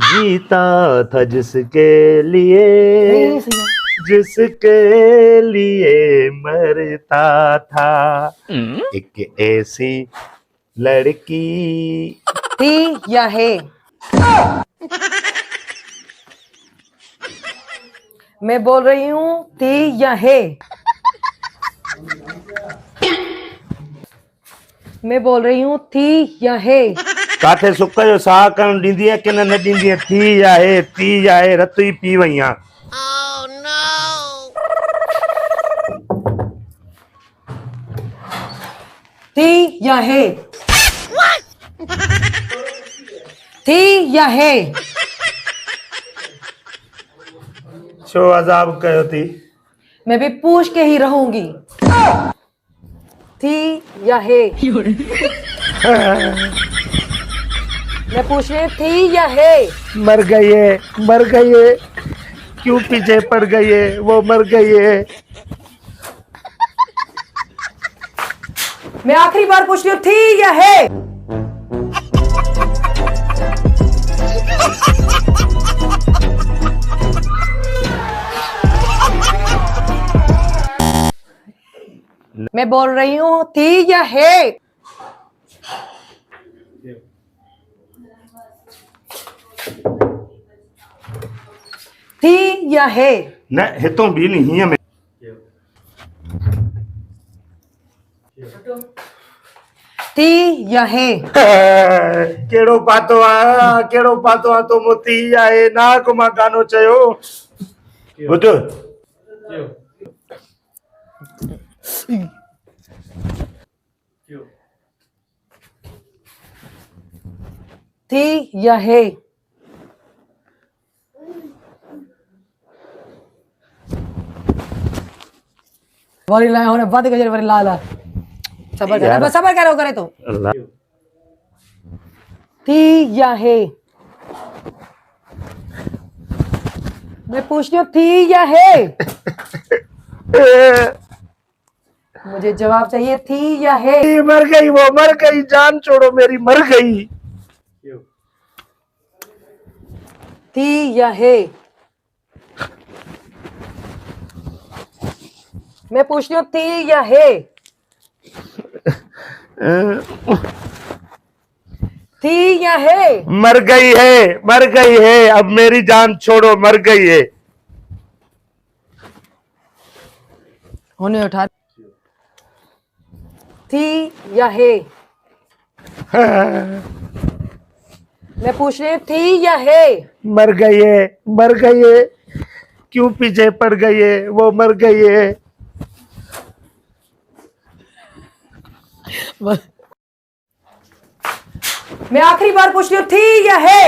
जीता था जिसके लिए मरता था, एक ऐसी लड़की थी या है? मैं बोल रही हूँ थी या है? मैं बोल रही हूँ थी या है? काथे सुख जो साह करण ॾींदी है कि न ॾींदी है? थी या है रत ई पी वई आं। थी या है? थी या है? छो अज़ाब कयो थी? मैं भी पूछ के ही रहूंगी। थी या है? मैं पूछ रही हूँ थी या है? मर गई है, क्यों पीछे पड़ गई है? वो मर गई है। मैं आखिरी बार पूछ रही हूँ थी या है? मैं बोल रही हूँ थी या है? थी या है? न हितों भी नहीं हीअं में थी या है? कहिड़ो पातो आहे तो मोती आहे ना को मां गानो चयो ॿुध। थी या है? वरी लाए होने बंद कर वरी ला सबर कर, बस सबर करो करे तो। थी या है? मैं पूछ रही हूँ थी या है? मुझे जवाब चाहिए, थी या है? मर गई, वो मर गई, जान छोड़ो मेरी, मर गई। थी या है? मैं पूछ रही हूँ थी या है? थी या है? मर गई है, अब मेरी जान छोड़ो, मर गई है। होने उठा। थी या है? मैं पूछ रही हूँ थी या है? मर गई है, क्यों पीछे पड़ गई है? वो मर गई है। मैं आखिरी बार पूछ रही हूँ थी या है?